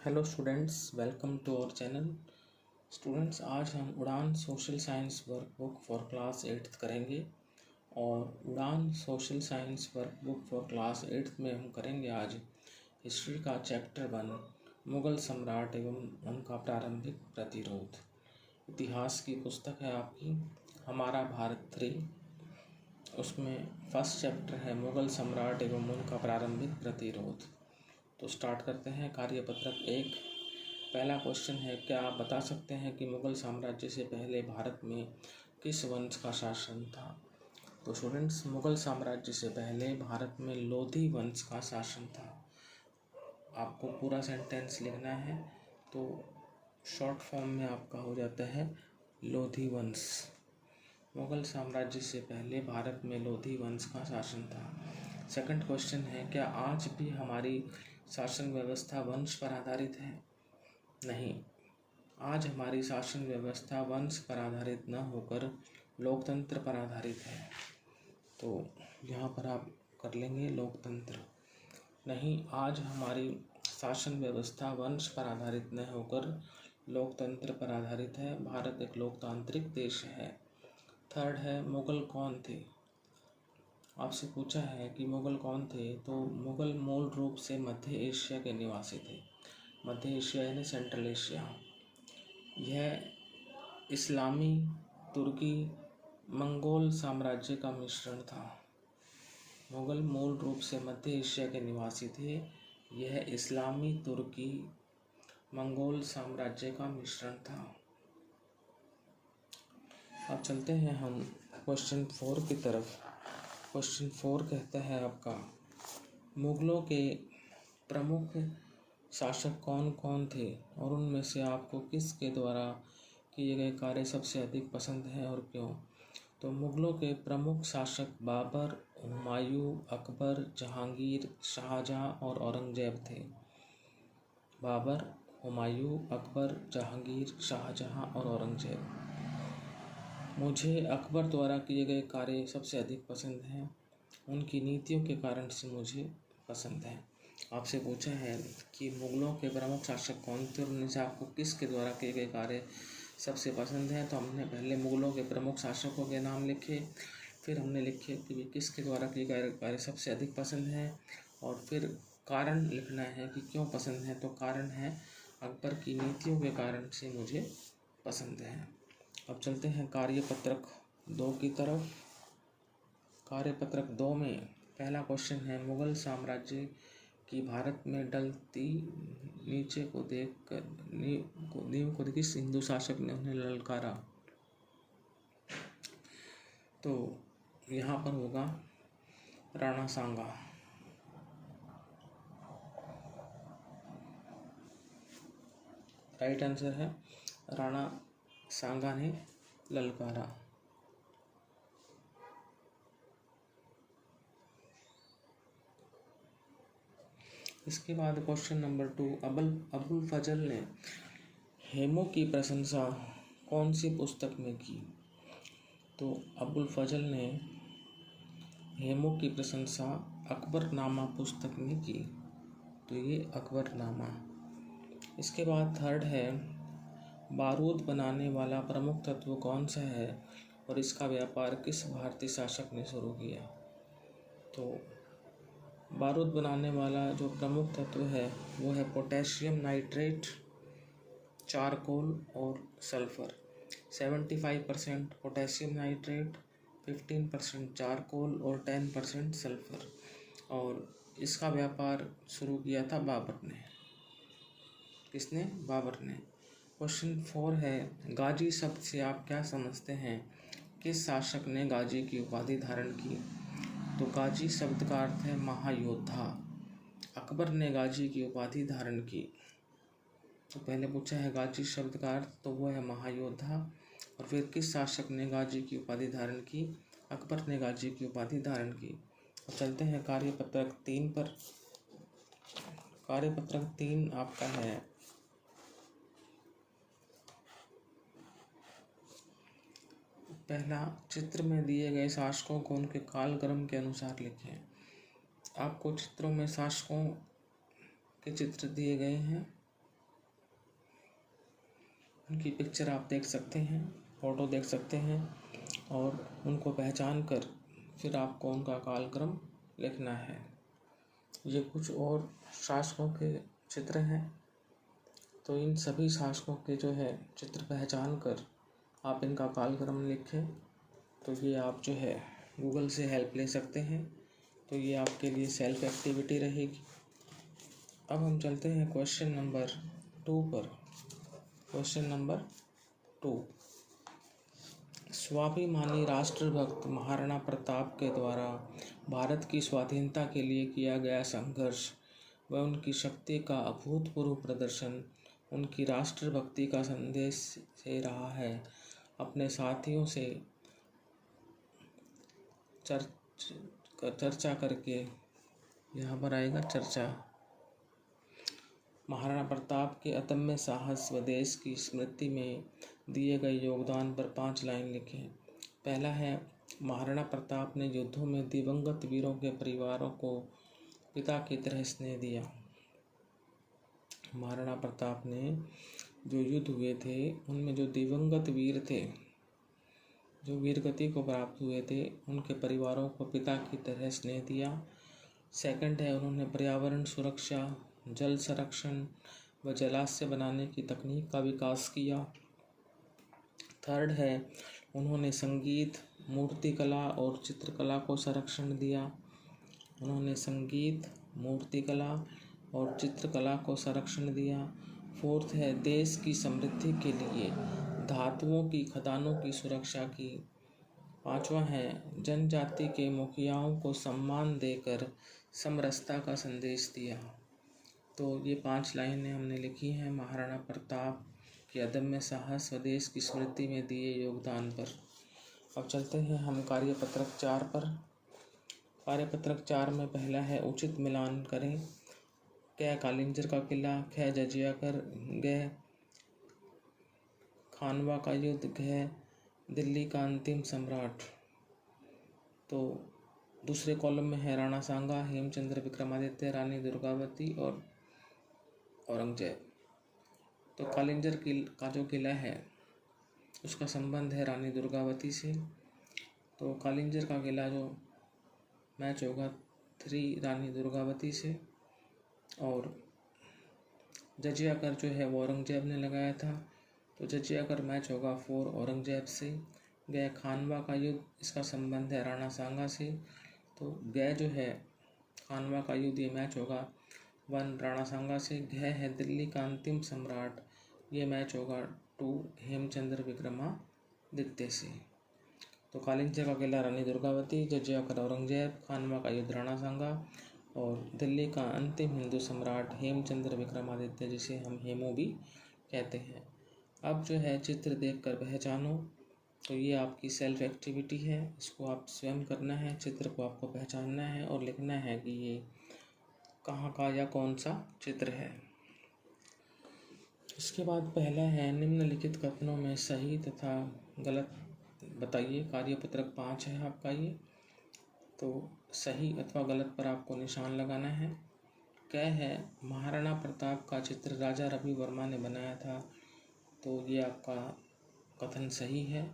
Hello students, welcome to our channel. Students, आज हम Udaan social science workbook for class 8th करेंगे और Udaan social science workbook for class 8th में हम करेंगे आज हिस्ट्री का चैप्टर 1 मुग़ल सम्राट एवं उनका प्रारंभिक प्रतिरोध। इतिहास की पुस्तक है आपकी हमारा भारत 3, उसमें फर्स्ट चैप्टर है मुग़ल सम्राट एवं उनका प्रारंभिक प्रतिरोध। तो स्टार्ट करते हैं। कार्यपत्रक 1। पहला क्वेश्चन है, क्या आप बता सकते हैं कि मुग़ल साम्राज्य से पहले भारत में किस वंश का शासन था? तो स्टूडेंट्स, मुग़ल साम्राज्य से पहले भारत में लोधी वंश का शासन था। आपको पूरा सेंटेंस लिखना है तो शॉर्ट फॉर्म में आपका हो जाता है लोधी वंश। मुग़ल साम्राज्य से पहले भारत में लोधी वंश का शासन था। सेकंड क्वेश्चन है, क्या आज भी हमारी शासन व्यवस्था वंश पर आधारित है? नहीं, आज हमारी शासन व्यवस्था वंश पर आधारित न होकर लोकतंत्र पर आधारित है। तो यहाँ पर आप कर लेंगे लोकतंत्र। नहीं, आज हमारी शासन व्यवस्था वंश पर आधारित न होकर लोकतंत्र पर आधारित है। भारत एक लोकतांत्रिक देश है। थर्ड है, मुग़ल कौन थे? आपसे पूछा है कि मुग़ल कौन थे, तो मुग़ल मूल रूप से मध्य एशिया के निवासी थे। मध्य एशिया यानी सेंट्रल एशिया। यह इस्लामी, तुर्की, मंगोल साम्राज्य का मिश्रण था। मुग़ल मूल रूप से मध्य एशिया के निवासी थे। यह इस्लामी, तुर्की, मंगोल साम्राज्य का मिश्रण था। अब चलते हैं हम क्वेश्चन 4 की तरफ। क्वेश्चन 4 कहता है आपका, मुग़लों के प्रमुख शासक कौन कौन थे और उनमें से आपको किसके द्वारा किए गए कार्य सबसे अधिक पसंद हैं और क्यों? तो मुग़लों के प्रमुख शासक बाबर, हुमायूं, अकबर, जहांगीर, शाहजहां और औरंगजेब थे। बाबर, हुमायूं, अकबर, जहांगीर, शाहजहां और औरंगजेब। मुझे अकबर द्वारा किए गए कार्य सबसे अधिक पसंद हैं। उनकी नीतियों के कारण से मुझे पसंद है। आपसे पूछा है कि मुग़लों के प्रमुख शासक कौन थे और उनमें से आपको किसके द्वारा किए गए कार्य सबसे पसंद हैं। तो हमने पहले मुग़लों के प्रमुख शासकों के नाम लिखे, फिर हमने लिखे कि वे किसके द्वारा किए गए कार्य सबसे अधिक पसंद हैं, और फिर कारण लिखना है कि क्यों पसंद है। तो कारण है अकबर की नीतियों के कारण से मुझे पसंद है। अब चलते हैं कार्यपत्रक 2 की तरफ। कार्यपत्रक 2 में पहला क्वेश्चन है, मुग़ल साम्राज्य की भारत में डलती नीचे को देखकर नींव को किस हिंदू शासक ने उन्हें ललकारा? तो यहाँ पर होगा राणा सांगा। राइट आंसर है राणा सांगा ने ललकारा। इसके बाद क्वेश्चन नंबर 2, अबुल फजल ने हेमू की प्रशंसा कौन सी पुस्तक में की? तो अबुल फजल ने हेमू की प्रशंसा अकबरनामा पुस्तक में की। तो ये अकबरनामा। इसके बाद थर्ड है, बारूद बनाने वाला प्रमुख तत्व कौन सा है और इसका व्यापार किस भारतीय शासक ने शुरू किया? तो बारूद बनाने वाला जो प्रमुख तत्व है वो है पोटेशियम नाइट्रेट, चारकोल और सल्फ़र। 75% पोटेशियम नाइट्रेट, 15% चारकोल और 10% सल्फ़र। और इसका व्यापार शुरू किया था बाबर ने। किसने? बाबर ने। क्वेश्चन 4 है, गाजी शब्द से आप क्या समझते हैं? किस शासक ने गाजी की उपाधि धारण की? तो गाजी शब्द का अर्थ है महायोद्धा। अकबर ने गाजी की उपाधि धारण की। तो पहले पूछा है गाजी शब्द का अर्थ, तो वो है महायोद्धा। और फिर किस शासक ने गाजी की उपाधि धारण की? अकबर ने गाजी की उपाधि धारण की। तो चलते हैं कार्यपत्रक 3 पर। कार्यपत्रक 3 आपका है, पहला, चित्र में दिए गए शासकों को उनके कालक्रम के अनुसार लिखें। आपको चित्रों में शासकों के चित्र दिए गए हैं उनकी पिक्चर आप देख सकते हैं, फ़ोटो देख सकते हैं और उनको पहचान कर फिर आपको उनका कालक्रम लिखना है। ये कुछ और शासकों के चित्र हैं, तो इन सभी शासकों के जो है चित्र पहचान कर आप इनका कालक्रम लिखें। तो ये आप जो है गूगल से हेल्प ले सकते हैं, तो ये आपके लिए सेल्फ एक्टिविटी रहेगी। अब हम चलते हैं क्वेश्चन नंबर 2 पर। क्वेश्चन नंबर 2, स्वाभिमानी राष्ट्रभक्त महाराणा प्रताप के द्वारा भारत की स्वाधीनता के लिए किया गया संघर्ष व उनकी शक्ति का अभूतपूर्व प्रदर्शन उनकी राष्ट्रभक्ति का संदेश से रहा है। अपने साथियों से चर्चा करके, यहाँ पर आएगा चर्चा। महाराणा प्रताप के अदम्य साहस व देश की स्मृति में दिए गए योगदान पर 5 लाइन लिखें। पहला है, महाराणा प्रताप ने युद्धों में दिवंगत वीरों के परिवारों को पिता की तरह स्नेह दिया। महाराणा प्रताप ने जो युद्ध हुए थे उनमें जो दिवंगत वीर थे, जो वीरगति को प्राप्त हुए थे, उनके परिवारों को पिता की तरह स्नेह दिया। सेकंड है, उन्होंने पर्यावरण सुरक्षा, जल संरक्षण व जलाशय बनाने की तकनीक का विकास किया। थर्ड है, उन्होंने संगीत, मूर्तिकला और चित्रकला को संरक्षण दिया। उन्होंने संगीत, मूर्तिकला और चित्रकला को संरक्षण दिया। फोर्थ है, देश की समृद्धि के लिए धातुओं की खदानों की सुरक्षा की। पांचवा है, जनजाति के मुखियाओं को सम्मान देकर समरसता का संदेश दिया। तो ये 5 लाइनें हमने लिखी हैं महाराणा प्रताप के अदम्य साहस व देश की स्मृति में दिए योगदान पर। अब चलते हैं हम कार्यपत्रक 4 पर। कार्यपत्रक 4 में पहला है, उचित मिलान करें। क, कालिंजर का किला। ख, जजिया कर। ग, खानवा का युद्ध। घ, दिल्ली का अंतिम सम्राट। तो दूसरे कॉलम में है राणा सांगा, हेमचंद्र विक्रमादित्य, रानी दुर्गावती और औरंगजेब। तो कालिंजर का जो किला है उसका संबंध है रानी दुर्गावती से। तो कालिंजर का किला जो मैच होगा 3 रानी दुर्गावती से, और जजिया कर जो है वो औरंगजेब ने लगाया था, तो जजिया कर मैच होगा 4 औरंगजेब से। गए, खानवा का युद्ध, इसका संबंध है राणा सांगा से, तो गए जो है खानवा का युद्ध ये मैच होगा 1 राणा सांगा से। घ है दिल्ली का अंतिम सम्राट, ये मैच होगा 2 हेमचंद्र विक्रमादित्य से। तो कालिंजर का किला रानी दुर्गावती, जजिया कर औरंगजेब, खानवा का युद्ध राणा सांगा और दिल्ली का अंतिम हिंदू सम्राट हेमचंद्र विक्रमादित्य, जिसे हम हेमू भी कहते हैं। अब जो है चित्र देखकर पहचानो, तो ये आपकी सेल्फ एक्टिविटी है, इसको आप स्वयं करना है। चित्र को आपको पहचानना है और लिखना है कि ये कहाँ का या कौन सा चित्र है। इसके बाद पहला है, निम्नलिखित कथनों में सही तथा गलत बताइए। कार्यपत्रक 5 है आपका ये, तो सही अथवा गलत पर आपको निशान लगाना है। क्या है, महाराणा प्रताप का चित्र राजा रवि वर्मा ने बनाया था, तो ये आपका कथन सही है।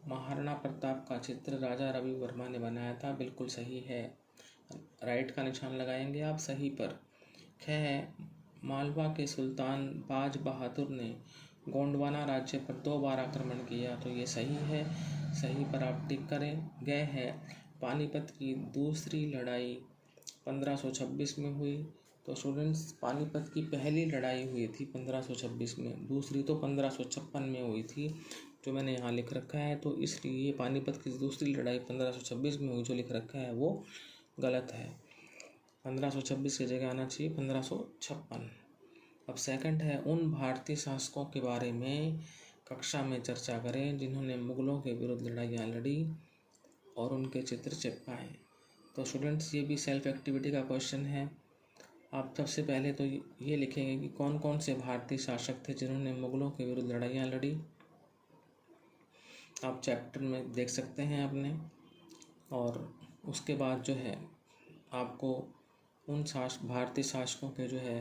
महाराणा प्रताप का चित्र राजा रवि वर्मा ने बनाया था, बिल्कुल सही है, राइट का निशान लगाएंगे आप सही पर। ख है, मालवा के सुल्तान बाज बहादुर ने गोंडवाना राज्य पर 2 बार आक्रमण किया, तो ये सही है, सही पर आप टिक करें। गए है, पानीपत की दूसरी लड़ाई 1526 में हुई, तो स्टूडेंट्स पानीपत की पहली लड़ाई हुई थी 1526 में, दूसरी तो 1556 में हुई थी जो मैंने यहाँ लिख रखा है, तो इसलिए पानीपत की दूसरी लड़ाई 1526 में हुई जो लिख रखा है वो गलत है। 1526 की जगह आना चाहिए 1556। अब सेकंड है, उन भारतीय शासकों के बारे में कक्षा में चर्चा करें जिन्होंने मुगलों के विरुद्ध लड़ाइयाँ लड़ी और उनके चित्र चिपकाएं। तो स्टूडेंट्स ये भी सेल्फ एक्टिविटी का क्वेश्चन है। आप सबसे पहले तो ये लिखेंगे कि कौन कौन से भारतीय शासक थे जिन्होंने मुगलों के विरुद्ध लड़ाइयाँ लड़ी। आप चैप्टर में देख सकते हैं अपने, और उसके बाद जो है आपको उन भारतीय शासकों के जो है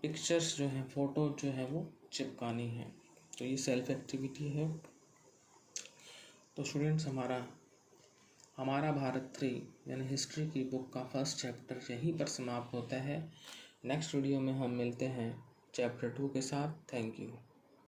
पिक्चर्स जो हैं, फ़ोटो जो है वो चिपकानी है। तो ये सेल्फ एक्टिविटी है। तो स्टूडेंट्स हमारा भारत 3 यानी हिस्ट्री की बुक का फर्स्ट चैप्टर यहीं पर समाप्त होता है। नेक्स्ट वीडियो में हम मिलते हैं चैप्टर 2 के साथ। Thank you.